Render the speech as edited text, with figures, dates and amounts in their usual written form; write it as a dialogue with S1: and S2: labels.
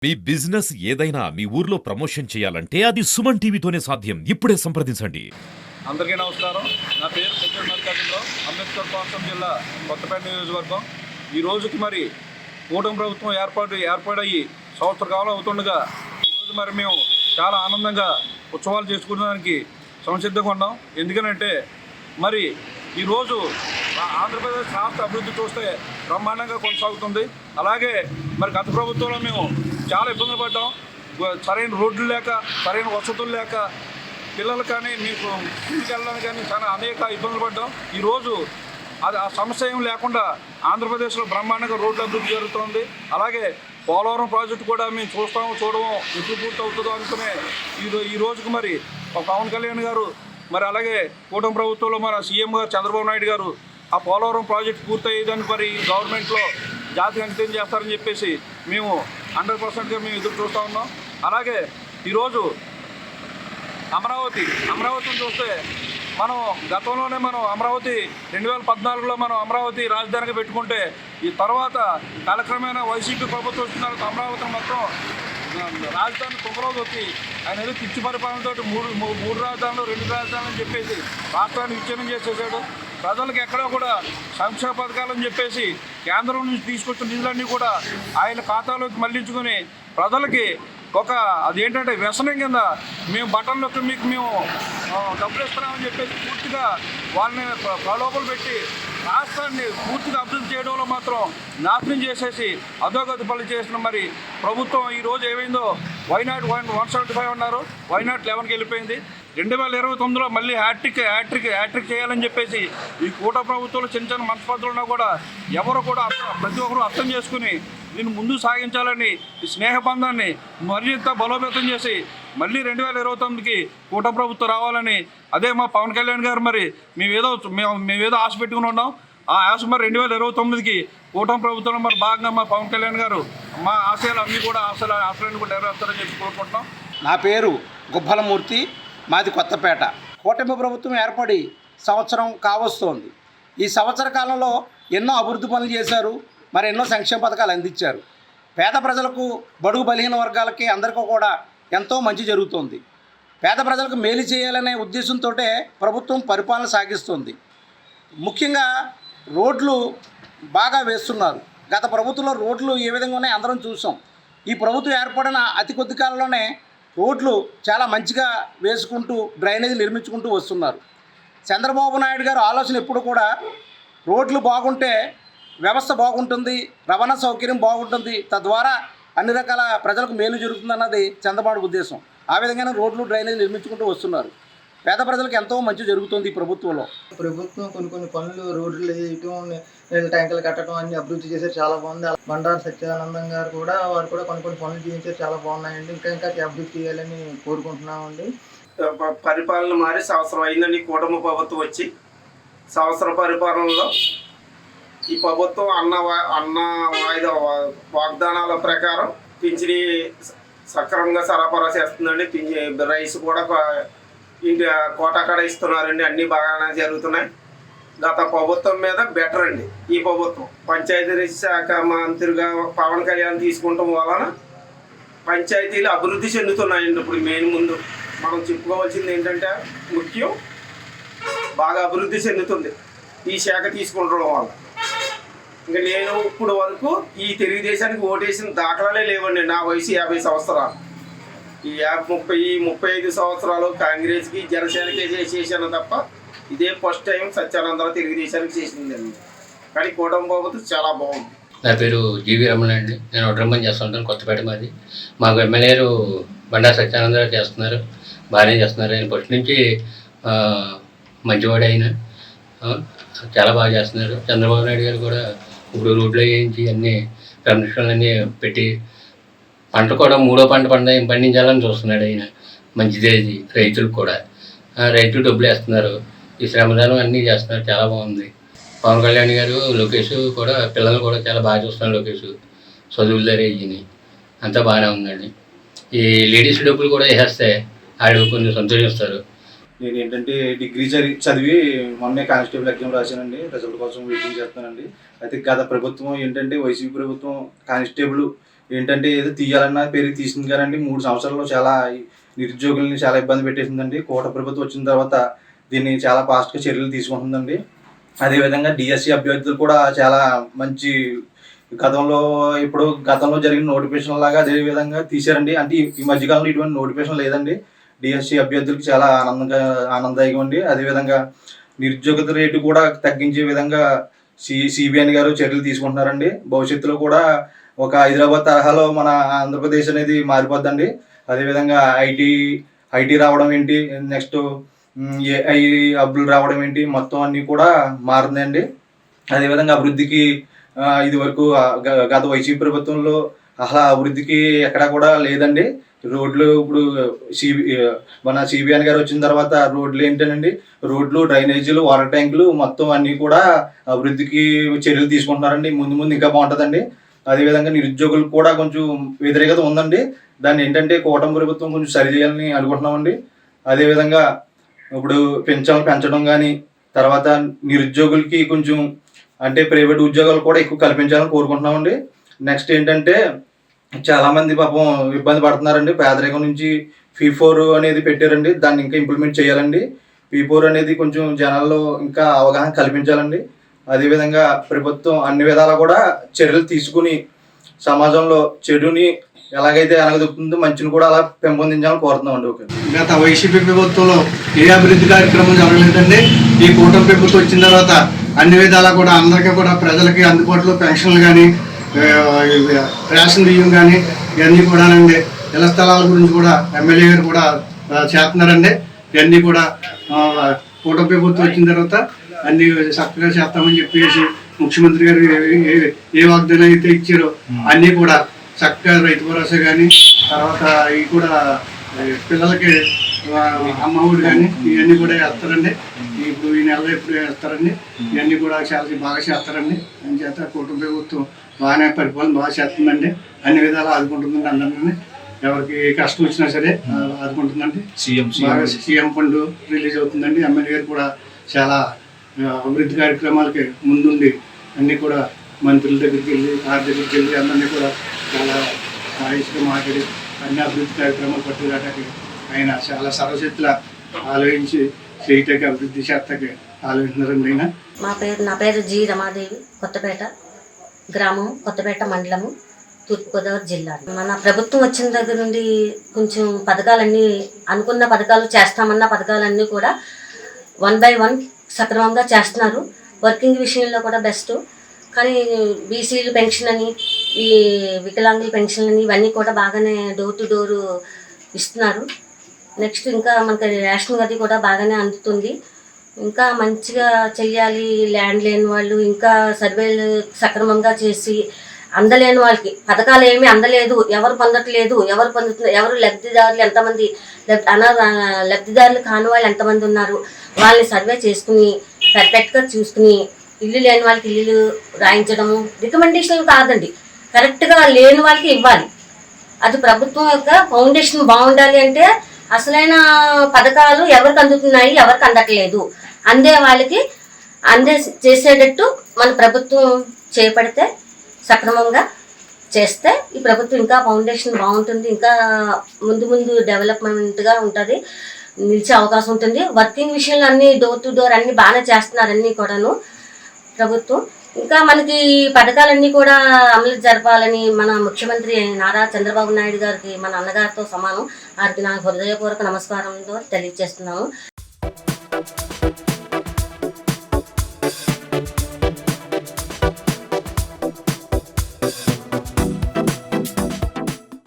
S1: మీ business ఏదైనా మీ ఊర్లో promotion చేయాలంటే అది సుమన్ టీవీతోనే సాధ్యం. ఇప్పుడే సంప్రదించండి.
S2: అందరికీ నమస్కారం. నా పేరు సజ్జన్ మల్లికార్జునరావు, అంబేద్కర్ కోనసీమ జిల్లా కొత్తపేట నియోజకవర్గం. ఈ రోజుకి మరి కూటమి ప్రభుత్వం ఏర్పాటయ్యి సంవత్సర కాలం అవుతుండగా ఈరోజు మరి మేము చాలా ఆనందంగా ఉత్సవాలు చేసుకోవడానికి సంసిద్ధంగా ఉన్నాం. ఎందుకనంటే మరి ఈరోజు ఆంధ్రప్రదేశ్ రాష్ట్ర అభివృద్ధి చూస్తే బ్రహ్మాండంగా కొనసాగుతుంది. అలాగే మరి గత ప్రభుత్వంలో మేము చాలా ఇబ్బందులు పడ్డాం. సరైన రోడ్లు లేక, సరైన వసతులు లేక, పిల్లలు కానీ మీకు ఇంటికి వెళ్ళడానికి కానీ చాలా అనేక ఇబ్బందులు పడ్డాం. ఈరోజు అది ఆ సమస్య ఏం లేకుండా ఆంధ్రప్రదేశ్లో బ్రహ్మాండంగా రోడ్ల అభివృద్ధి జరుగుతుంది. అలాగే పోలవరం ప్రాజెక్టు కూడా మేము చూడడం ఎప్పుడు పూర్తి అవుతుందో అనుకునే ఈ రోజుకు మరి పవన్ కళ్యాణ్ గారు, మరి అలాగే కూటమి ప్రభుత్వంలో మన సీఎం గారు చంద్రబాబు నాయుడు గారు ఆ పోలవరం ప్రాజెక్టు పూర్తయ్యేదాన్ని మరి గవర్నమెంట్లో జాతికి అంకితం చేస్తారని చెప్పేసి మేము 100%గా మేము ఎదురు చూస్తూ ఉన్నాం. అలాగే ఈరోజు అమరావతిని చూస్తే మనం గతంలోనే అమరావతి 2014లో అమరావతి రాజధానిగా పెట్టుకుంటే ఈ తర్వాత కాలక్రమేణా వైసీపీ ప్రభుత్వం వచ్చిన తర్వాత అమరావతిని మొత్తం రాజధాని తుమ్మరోజు వచ్చి ఆయన ఏదో పిచ్చి పరిపాలనతో మూడు రాజధానులు 2 రాజధానులు అని చెప్పేసి రాష్ట్రాన్ని విచ్ఛిన్నం చేసేసాడు. ప్రజలకు ఎక్కడో కూడా సంక్షేమ పథకాలని చెప్పేసి కేంద్రం నుంచి తీసుకొచ్చిన నిధులన్నీ కూడా ఆయన ఖాతాలోకి మళ్లించుకొని ప్రజలకి ఒక అదేంటంటే వ్యసనం కింద మేము బటన్లోకి మేము డబ్బులు ఇస్తున్నామని చెప్పేసి పూర్తిగా వాళ్ళని ప్రలోభలు పెట్టి రాష్ట్రాన్ని పూర్తిగా అభివృద్ధి చేయడంలో మాత్రం నాశనం చేసేసి అధోగతి పనులు చేసిన మరి ప్రభుత్వం ఈరోజు ఏమైందో వైనాట్ 175 ఉన్నారు, వైనాట్ 11కి వెళ్ళిపోయింది. 2029లో మళ్ళీ హ్యాట్రిక్ చేయాలని చెప్పేసి ఈ కూటమి ప్రభుత్వంలో చిన్న మనస్పర్ధలు ఉన్నా కూడా ఎవరు కూడా ప్రతి ఒక్కరు అర్థం చేసుకుని దీన్ని ముందు సాగించాలని ఈ స్నేహబంధాన్ని మరింత బలోపేతం చేసి మళ్ళీ 2029కి కూటమి ప్రభుత్వం రావాలని అదే మా పవన్ కళ్యాణ్ గారు మరి మేమేదో ఆశ పెట్టుకుని ఉన్నాం. ఆ ఆశ మరి 2029కి కూటమి ప్రభుత్వంలో మరి భాగంగా మా పవన్ కళ్యాణ్ గారు మా ఆశయాలు అన్నీ కూడా ఆశయాన్ని కూడా నెరవేరుస్తారని చెప్పి కోరుకుంటున్నాం.
S3: నా పేరు గుబ్బలమూర్తి, మాది కొత్తపేట. కూటమి ప్రభుత్వం ఏర్పడి సంవత్సరం కావస్తోంది. ఈ సంవత్సర కాలంలో ఎన్నో అభివృద్ధి పనులు చేశారు, మరి ఎన్నో సంక్షేమ పథకాలు అందించారు. పేద ప్రజలకు, బడుగు బలహీన వర్గాలకి అందరికీ కూడా ఎంతో మంచి జరుగుతుంది. పేద ప్రజలకు మేలు చేయాలనే ఉద్దేశంతో ప్రభుత్వం పరిపాలన సాగిస్తుంది. ముఖ్యంగా రోడ్లు బాగా వేస్తున్నారు. గత ప్రభుత్వంలో రోడ్లు ఏ విధంగా ఉన్నాయో అందరం చూసాం. ఈ ప్రభుత్వం ఏర్పడిన అతి కొద్ది కాలంలోనే రోడ్లు చాలా మంచిగా వేసుకుంటూ డ్రైనేజీలు నిర్మించుకుంటూ వస్తున్నారు. చంద్రబాబు నాయుడు గారు ఆలోచన ఎప్పుడు కూడా రోడ్లు బాగుంటే వ్యవస్థ బాగుంటుంది, రవాణా సౌకర్యం బాగుంటుంది, తద్వారా అన్ని రకాల ప్రజలకు మేలు జరుగుతుందన్నది చంద్రబాబు ఉద్దేశం. ఆ విధంగానే రోడ్లు డ్రైనేజీలు నిర్మించుకుంటూ వస్తున్నారు. పేద ప్రజలకు ఎంతో మంచి జరుగుతుంది ఈ ప్రభుత్వం
S4: కొన్ని పనులు రోడ్లు వేయటం, నీళ్ళ ట్యాంకులు కట్టడం అన్ని అభివృద్ధి చేశారు, చాలా బాగుంది. బండారు సత్యానందం గారు కూడా కొన్ని పనులు చేయించారు, చాలా బాగున్నాయండి. ఇంకా అభివృద్ధి చేయాలని కోరుకుంటున్నామండి.
S5: పరిపాలన మారి సంవత్సరం అయిందండి కూటమి ప్రభుత్వం వచ్చి. సంవత్సర పరిపాలనలో ఈ ప్రభుత్వం అన్న వాయిదా వాగ్దానాల ప్రకారం పింఛని సక్రమంగా సరఫరా చేస్తుందండి. రైస్ కూడా ఇంటి కోటాకాడ ఇస్తున్నారండి. అన్నీ బాగానే జరుగుతున్నాయి. గత ప్రభుత్వం మీద బెటర్ అండి ఈ ప్రభుత్వం. పంచాయతీరాజ్ శాఖ మంత్రిగా పవన్ కళ్యాణ్ తీసుకుంటాం వలన పంచాయతీలు అభివృద్ధి చెందుతున్నాయండి. ఇప్పుడు ముందు మనం చెప్పుకోవాల్సింది ఏంటంటే ముఖ్యం బాగా అభివృద్ధి చెందుతుంది ఈ శాఖ తీసుకుంటడం వల్ల. ఇంకా నేను ఇప్పుడు వరకు ఈ తెలుగుదేశానికి ఓటేసిన దాఖలాలే లేవండి. నా వయసు 50 సంవత్సరాలు. ఈ 35 సంవత్సరాలు కాంగ్రెస్కి, జనసేనకి చేసాను తప్ప ఇదే ఫస్ట్ టైం సత్యానందరావు తెలుగుదేశానికి చేసిందండి. కానీ కూటమి ప్రభుత్వం చాలా బాగుంది.
S6: నా పేరు జీవి రమణ అండి. నేను డ్రమ్మని చేస్తుంటాను, కొత్తపేట మాది. మాకు ఎమ్మెల్యేలు బండారు సత్యానందరావు చేస్తున్నారు, బాగానే చేస్తున్నారు. ఆయన ఫస్ట్ నుంచి మంచివాడు, అయినా చాలా బాగా చేస్తున్నారు. చంద్రబాబు నాయుడు గారు కూడా ఇప్పుడు రోడ్లు వేయించి అన్నీ కమిషన్లు అన్నీ పెట్టి పంట కూడా 3వ పంట పండించాలని చూస్తున్నాడు ఆయన. మంచిదేది రైతులకు కూడా, రైతులు డబ్బులు వేస్తున్నారు, ఈ శ్రమదానం అన్నీ చేస్తున్నారు, చాలా బాగుంది. పవన్ కళ్యాణ్ గారు, లోకేష్ కూడా పిల్లలు కూడా చాలా బాగా చూస్తున్నారు. లోకేష్ చదువుల ధర ఇవి అంతా బాగానే ఉందండి. ఈ లేడీస్ డబ్బులు కూడా వేస్తే ఆడు కొంచెం సంతోషిస్తారు.
S7: నేను ఏంటంటే డిగ్రీ చదివి మొన్నే కానిస్టేబుల్ ఎగ్జామ్ రాశానండి. రిజల్ట్ కోసం వెయిటింగ్ చేస్తానండి. అయితే గత ప్రభుత్వం ఏంటంటే వైసీపీ ప్రభుత్వం కానిస్టేబుల్ ఏంటంటే ఏదో తీయాలన్నా పెరిగి తీసింది కానండి 3 సంవత్సరాల్లో చాలా నిరుద్యోగుల్ని చాలా ఇబ్బంది పెట్టేసిందండి. కూటమి ప్రభుత్వం వచ్చిన తర్వాత దీన్ని చాలా ఫాస్ట్గా చర్యలు తీసుకుంటుందండి. అదేవిధంగా డిఎస్సి అభ్యర్థులు కూడా చాలా మంచి గతంలో జరిగిన నోటిఫికేషన్ లాగా అదే విధంగా తీశారండి. అంటే ఈ మధ్యకాలంలో ఇటువంటి నోటిఫికేషన్ లేదండి. డిఎస్సి అభ్యర్థులకి చాలా ఆనందదాయకం అండి. అదేవిధంగా నిరుద్యోగత రేటు కూడా తగ్గించే విధంగా సిబిఎన్ గారు చర్యలు తీసుకుంటున్నారండి. భవిష్యత్తులో కూడా ఒక హైదరాబాద్ తరహాలో మన ఆంధ్రప్రదేశ్ అనేది మారిపోద్దండి. అదేవిధంగా ఐటీ రావడం ఏంటి, నెక్స్ట్ ఏఐ హబ్బులు రావడం ఏంటి, మొత్తం అన్నీ కూడా మారుతుందండి. అదేవిధంగా అభివృద్ధికి ఇది వరకు గత వైసీపీ ప్రభుత్వంలో అసలు అభివృద్ధికి ఎక్కడా కూడా లేదండి. రోడ్లు ఇప్పుడు మన సిబిఎన్ గారు వచ్చిన తర్వాత రోడ్లు ఏంటండి, రోడ్లు, డ్రైనేజీలు, వాటర్ ట్యాంకులు మొత్తం అన్నీ కూడా అభివృద్ధికి చర్యలు తీసుకుంటున్నారండి. ముందు ఇంకా బాగుంటుందండి. అదేవిధంగా నిరుద్యోగులకు కూడా కొంచెం వ్యతిరేకత ఉందండి. దాన్ని ఏంటంటే కూటమి ప్రభుత్వం కొంచెం సరిచేయాలని అనుకుంటున్నామండి. అదేవిధంగా ఇప్పుడు పెన్షన్లు పెంచడం కానీ, తర్వాత నిరుద్యోగులకి కొంచెం అంటే ప్రైవేట్ ఉద్యోగాలు కూడా ఎక్కువ కల్పించాలని కోరుకుంటున్నామండి. నెక్స్ట్ ఏంటంటే చాలామంది పాపం ఇబ్బంది పడుతున్నారండి. పేదరికం నుంచి P4 అనేది పెట్టారండి. దాన్ని ఇంకా ఇంప్లిమెంట్ చేయాలండి. P4 అనేది కొంచెం జనాల్లో ఇంకా అవగాహన కల్పించాలండి. అదేవిధంగా ప్రభుత్వం అన్ని విధాలా కూడా చర్యలు తీసుకుని సమాజంలో చెడుని ఎలాగైతే అనగదొక్కుతుందో మంచిని కూడా అలా పెంపొందించాలని కోరుతున్నామండి. ఓకే.
S8: గత వైసీపీ ప్రభుత్వంలో ఏ అభివృద్ధి కార్యక్రమం జరగలేదండి. ఈ కూటమి ప్రభుత్వం వచ్చిన తర్వాత అన్ని విధాలా కూడా అందరికీ కూడా ప్రజలకి అందుబాటులో పెన్షన్లు కానీ, రేషన్ బియ్యం కానీ ఇవన్నీ కూడానండి. ఇళ్ల స్థలాల గురించి కూడా ఎమ్మెల్యే గారు కూడా చేస్తున్నారండి. ఇవన్నీ కూడా కూటమి ప్రభుత్వం వచ్చిన తర్వాత అన్ని చక్కగా చేస్తామని చెప్పేసి ముఖ్యమంత్రి గారు ఏ వాగ్దానం అయితే ఇచ్చారో అన్నీ కూడా చక్కగా రైతు భరోసా కానీ, తర్వాత ఇవి కూడా పిల్లలకి అమ్మఒడి కానీ ఇవన్నీ కూడా వేస్తారండి. ఇప్పుడు ఈ నెలలో ఎప్పుడు వేస్తారండి. ఇవన్నీ కూడా చాలా బాగా చేస్తారండి. అందుచేత కూటమి ప్రభుత్వం బాగానే పరిపాలన బాగా చేస్తుందండి. అన్ని విధాలు ఆదుకుంటుందండి. అందరినీ ఎవరికి కష్టం వచ్చినా సరే ఆదుకుంటుందండి. సీఎం ఫండ్ రిలీజ్ అవుతుందండి. ఎమ్మెల్యే గారు కూడా చాలా అభివృద్ధి కార్యక్రమాలకి ముందుండి అన్నీ కూడా మంత్రుల దగ్గరికి వెళ్ళి, వారి దగ్గరికి వెళ్ళి అందరినీ కూడా చాలా సాయిగా మాట్లాడి అన్ని అభివృద్ధి కార్యక్రమాలు పట్టుదలకి ఆయన చాలా సర్వశక్తుల ఆలోచించి చేయటకి అభివృద్ధి చేతకి ఆలోచిస్తున్నారండి. ఆయన
S9: నా పేరు జి రమాదేవి, కొత్తపేట గ్రామం, కొత్తపేట మండలము, తూర్పుగోదావరి జిల్లా. మన ప్రభుత్వం వచ్చిన దగ్గర నుండి కొంచెం పథకాలన్నీ అనుకున్న పథకాలు చేస్తామన్న పథకాలన్నీ కూడా 1 by 1 సక్రమంగా చేస్తున్నారు. వర్కింగ్ విషయంలో కూడా బెస్ట్. కానీ బీసీలు పెన్షన్ అని, ఈ వికలాంగుల పెన్షన్ అని ఇవన్నీ కూడా బాగానే డోర్ టు డోర్ ఇస్తున్నారు. నెక్స్ట్ ఇంకా మనకి రేషన్ అది కూడా బాగానే అందుతుంది. ఇంకా మంచిగా చెయ్యాలి. ల్యాండ్ లేని వాళ్ళు ఇంకా సర్వేలు సక్రమంగా చేసి అందలేని వాళ్ళకి పథకాలు ఏమీ అందలేదు, ఎవరు పొందట్లేదు, ఎవరు పొందుతున్నారు, ఎవరు లబ్ధిదారులు ఎంతమంది, లబ్ధిదారులు కాని వాళ్ళు ఎంతమంది ఉన్నారు, వాళ్ళని సర్వే చేసుకుని పర్ఫెక్ట్గా చూసుకుని ఇల్లు లేని వాళ్ళకి ఇల్లు రాయించడము రికమెండేషన్ కాదండి, కరెక్ట్గా లేని వాళ్ళకి ఇవ్వాలి. అది ప్రభుత్వం యొక్క ఫౌండేషన్ బాగుండాలి. అంటే అసలైన పథకాలు ఎవరికి అందుతున్నాయి, ఎవరికి అందట్లేదు, అందే వాళ్ళకి చేసేటట్టు మన ప్రభుత్వం చేపడితే, సక్రమంగా చేస్తే ఈ ప్రభుత్వం ఇంకా ఫౌండేషన్ బాగుంటుంది. ఇంకా ముందు డెవలప్మెంట్గా ఉంటుంది, నిలిచే అవకాశం ఉంటుంది. వర్కింగ్ విషయంలో అన్నీ డోర్ టు డోర్ అన్నీ బాగానే చేస్తున్నారు అన్నీ కూడాను ప్రభుత్వం. ఇంకా మనకి పథకాలన్నీ కూడా అమలు జరపాలని మన ముఖ్యమంత్రి నారా చంద్రబాబు నాయుడు గారికి, మన అన్నగారితో సమానం, వారికి నా హృదయపూర్వక నమస్కారంతో తెలియజేస్తున్నాము.